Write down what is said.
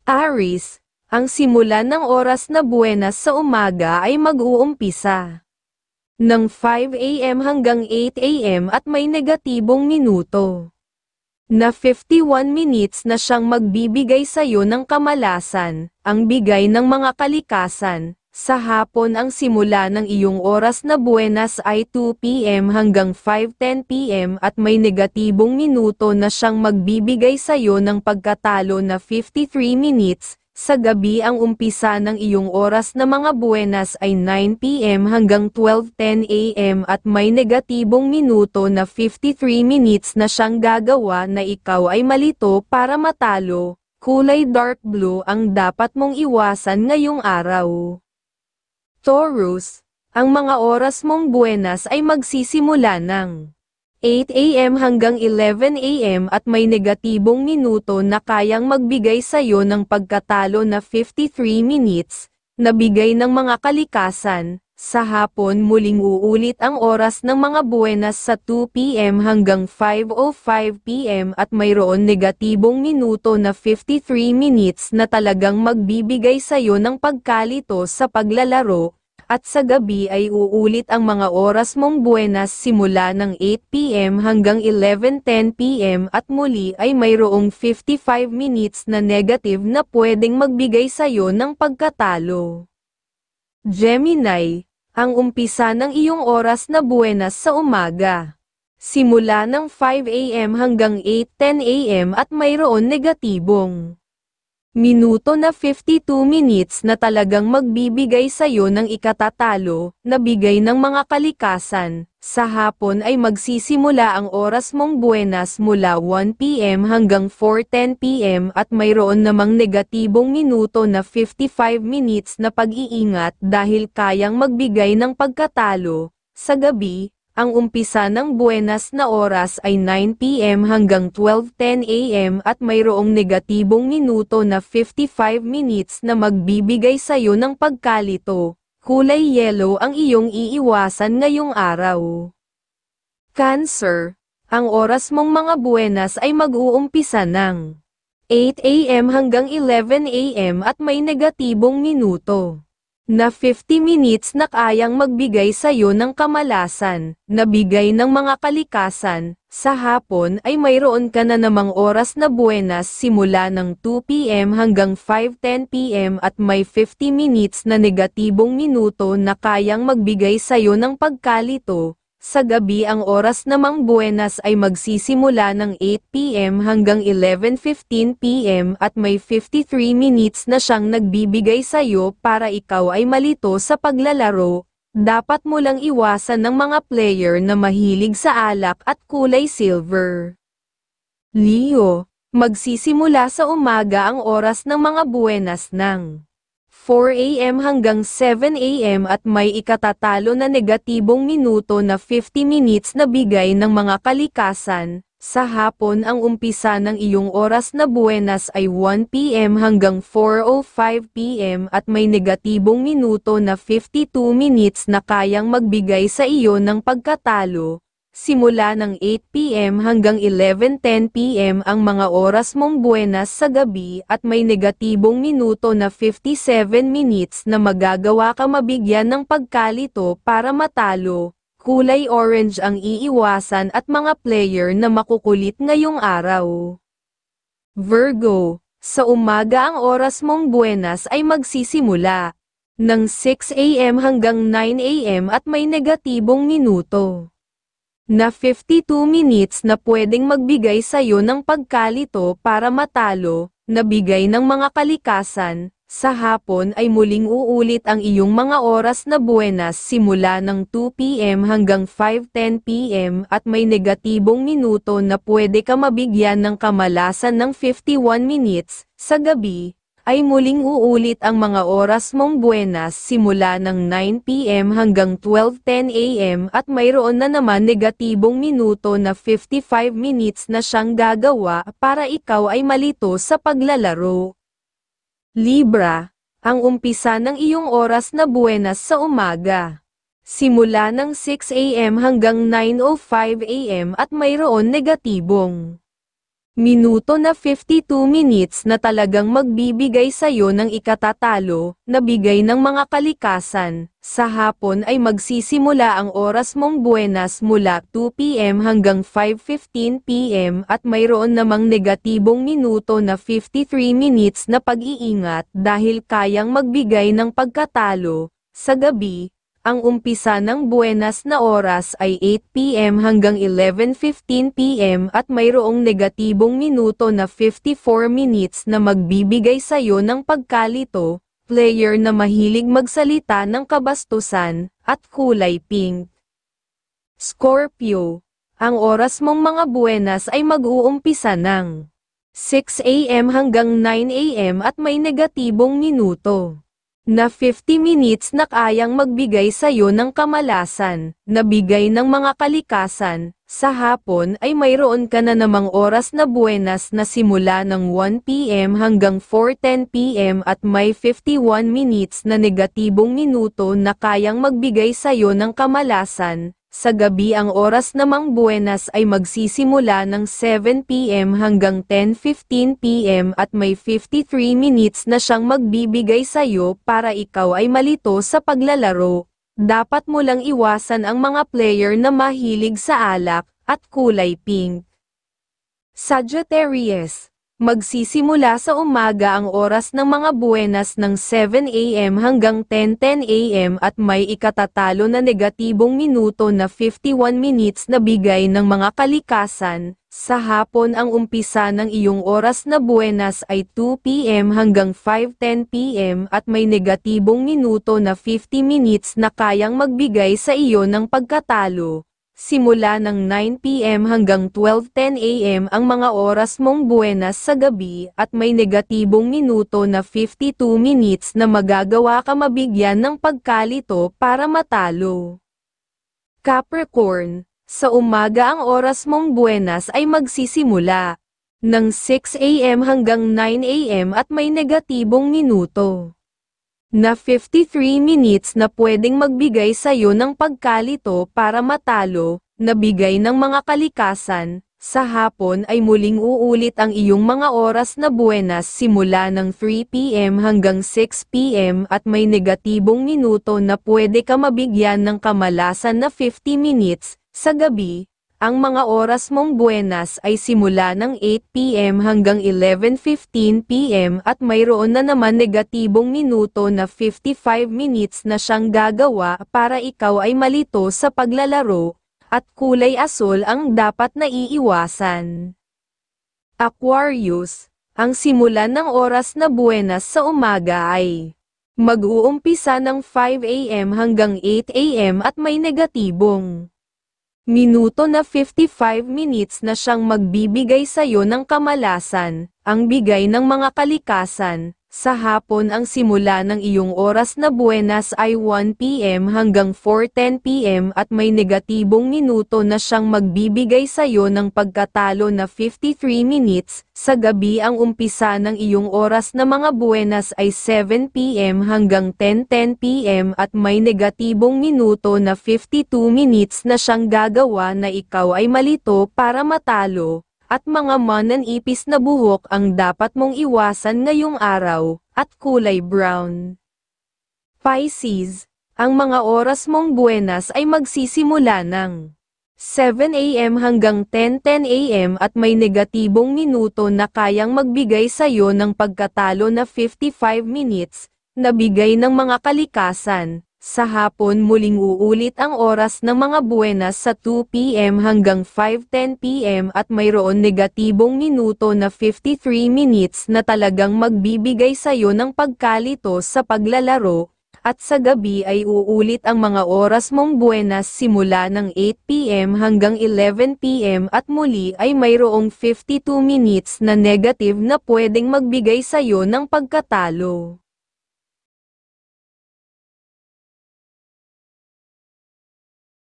Aries, ang simula ng oras na buwenas sa umaga ay mag-uumpisa ng 5 AM hanggang 8 AM at may negatibong minuto na 51 minutes na siyang magbibigay sa'yo ng kamalasan, ang bigay ng mga kalikasan. Sa hapon ang simula ng iyong oras na buwenas ay 2 PM hanggang 5:10 PM at may negatibong minuto na siyang magbibigay sa'yo ng pagkatalo na 53 minutes. Sa gabi ang umpisa ng iyong oras na mga buwenas ay 9 PM hanggang 12:10 AM at may negatibong minuto na 53 minutes na siyang gagawa na ikaw ay malito para matalo. Kulay dark blue ang dapat mong iwasan ngayong araw. Taurus, ang mga oras mong buwenas ay magsisimula ng 8 AM hanggang 11 AM at may negatibong minuto na kayang magbigay sa'yo ng pagkatalo na 53 minutes, na bigay ng mga kalikasan. Sa hapon muling uulit ang oras ng mga buwenas sa 2 PM hanggang 5:05 PM at mayroon negatibong minuto na 53 minutes na talagang magbibigay sa'yo ng pagkalito sa paglalaro, at sa gabi ay uulit ang mga oras mong buwenas simula ng 8 PM hanggang 11:10 PM at muli ay mayroong 55 minutes na negative na pwedeng magbigay sa'yo ng pagkatalo. Gemini, ang umpisa ng iyong oras na buwenas sa umaga simula ng 5 AM hanggang 8:10 AM at mayroon negatibong minuto na 52 minutes na talagang magbibigay sa'yo ng ikatatalo, na bigay ng mga kalikasan. Sa hapon ay magsisimula ang oras mong buwenas mula 1 PM hanggang 4:10 PM at mayroon namang negatibong minuto na 55 minutes na pag-iingat dahil kayang magbigay ng pagkatalo. Sa gabi, ang umpisa ng buwenas na oras ay 9 PM hanggang 12:10 AM at mayroong negatibong minuto na 55 minutes na magbibigay sa'yo ng pagkalito. Kulay yellow ang iyong iiwasan ngayong araw. Cancer, ang oras mong mga buwenas ay mag-uumpisa ng 8 AM hanggang 11 AM at may negatibong minuto na 50 minutes na kayang magbigay sa'yo ng kamalasan, na bigay ng mga kalikasan. Sa hapon ay mayroon ka na namang oras na buwenas simula ng 2 PM hanggang 5:10 PM at may 50 minutes na negatibong minuto na kayang magbigay sa'yo ng pagkalito. Sa gabi ang oras namang buwenas ay magsisimula ng 8 PM hanggang 11:15 PM at may 53 minutes na siyang nagbibigay sa'yo para ikaw ay malito sa paglalaro. Dapat mo lang iwasan ng mga player na mahilig sa alak at kulay silver. Leo, magsisimula sa umaga ang oras ng mga buwenas ng 4 AM hanggang 7 AM at may ikatatalo na negatibong minuto na 50 minutes na bigay ng mga kalikasan. Sa hapon ang umpisa ng iyong oras na buwenas ay 1 PM hanggang 4:05 PM at may negatibong minuto na 52 minutes na kayang magbigay sa iyo ng pagkatalo. Simula ng 8 PM hanggang 11:10 PM ang mga oras mong buwenas sa gabi at may negatibong minuto na 57 minutes na magagawa ka mabigyan ng pagkalito para matalo. Kulay orange ang iiwasan at mga player na makukulit ngayong araw. Virgo, sa umaga ang oras mong buwenas ay magsisimula ng 6 AM hanggang 9 AM at may negatibong minuto na 52 minutes na pwedeng magbigay sa'yo ng pagkalito para matalo, na bigay ng mga kalikasan. Sa hapon ay muling uulit ang iyong mga oras na buwenas simula ng 2 PM hanggang 5:10 PM at may negatibong minuto na pwede ka mabigyan ng kamalasan ng 51 minutes. Sa gabi ay muling uulit ang mga oras mong buwenas simula ng 9 PM hanggang 12:10 AM at mayroon na naman negatibong minuto na 55 minutes na siyang gagawa para ikaw ay malito sa paglalaro. Libra, ang umpisa ng iyong oras na buwenas sa umaga simula ng 6 AM hanggang 9:05 AM at mayroon negatibong Minuto na 52 minutes na talagang magbibigay sa'yo ng ikatatalo, na bigay ng mga kalikasan. Sa hapon ay magsisimula ang oras mong buenas mula 2 p.m. hanggang 5:15 p.m. at mayroon namang negatibong minuto na 53 minutes na pag-iingat dahil kayang magbigay ng pagkatalo. Sa gabi, ang umpisa ng buenas na oras ay 8 p.m. hanggang 11:15 p.m. at mayroong negatibong minuto na 54 minutes na magbibigay sa'yo ng pagkalito, player na mahilig magsalita ng kabastusan, at kulay pink. Scorpio, ang oras mong mga buenas ay mag-uumpisa ng 6 a.m. hanggang 9 a.m. at may negatibong minuto na 50 minutes na kayang magbigay sa'yo ng kamalasan, na bigay ng mga kalikasan. Sa hapon ay mayroon ka na namang oras na buenas na simula ng 1 p.m. hanggang 4:10 p.m. at may 51 minutes na negatibong minuto na kayang magbigay sa'yo ng kamalasan. Sa gabi ang oras namang buenas ay magsisimula ng 7 p.m. hanggang 10:15 p.m. at may 53 minutes na siyang magbibigay sa'yo para ikaw ay malito sa paglalaro. Dapat mo lang iwasan ang mga player na mahilig sa alak at kulay pink. Sagittarius, magsisimula sa umaga ang oras ng mga buenas ng 7 a.m. hanggang 10:10 a.m. at may ikatatalo na negatibong minuto na 51 minutes na bigay ng mga kalikasan. Sa hapon ang umpisa ng iyong oras na buenas ay 2 p.m. hanggang 5:10 p.m. at may negatibong minuto na 50 minutes na kayang magbigay sa iyo ng pagkatalo. Simula ng 9 p.m. hanggang 12:10 a.m. ang mga oras mong buenas sa gabi at may negatibong minuto na 52 minutes na magagawa ka mabigyan ng pagkalito para matalo. Capricorn, sa umaga ang oras mong buenas ay magsisimula ng 6 a.m. hanggang 9 a.m. at may negatibong minuto na 53 minutes na pwedeng magbigay sa'yo ng pagkalito para matalo, na bigay ng mga kalikasan. Sa hapon ay muling uulit ang iyong mga oras na buenas simula ng 3 p.m. hanggang 6 p.m. at may negatibong minuto na pwede ka mabigyan ng kamalasan na 50 minutes. Sa gabi, ang mga oras mong buenas ay simula ng 8 p.m. hanggang 11:15 p.m. at mayroon na naman negatibong minuto na 55 minutes na siyang gagawa para ikaw ay malito sa paglalaro, at kulay asul ang dapat na iiwasan. Aquarius, ang simulan ng oras na buenas sa umaga ay mag-uumpisa ng 5 a.m. hanggang 8 a.m. at may negatibong minuto na 55 minutes na siyang magbibigay sa'yo ng kamalasan, ang bigay ng mga kalikasan. Sa hapon ang simula ng iyong oras na buenas ay 1 p.m. hanggang 4:10 p.m. at may negatibong minuto na siyang magbibigay sa'yo ng pagkatalo na 53 minutes. Sa gabi ang umpisa ng iyong oras na mga buenas ay 7 p.m. hanggang 10:10 p.m. at may negatibong minuto na 52 minutes na siyang gagawa na ikaw ay malito para matalo, at mga mananipis na buhok ang dapat mong iwasan ngayong araw, at kulay brown. Pisces, ang mga oras mong buenas ay magsisimula ng 7 a.m. hanggang 10:10 a.m. at may negatibong minuto na kayang magbigay sa'yo ng pagkatalo na 55 minutes, na bigay ng mga kalikasan. Sa hapon muling uulit ang oras ng mga buenas sa 2 p.m. hanggang 5:10 p.m. at mayroon negatibong minuto na 53 minutes na talagang magbibigay sa'yo ng pagkalito sa paglalaro, at sa gabi ay uulit ang mga oras mong buenas simula ng 8 p.m. hanggang 11 p.m. at muli ay mayroong 52 minutes na negative na pwedeng magbigay sa'yo ng pagkatalo.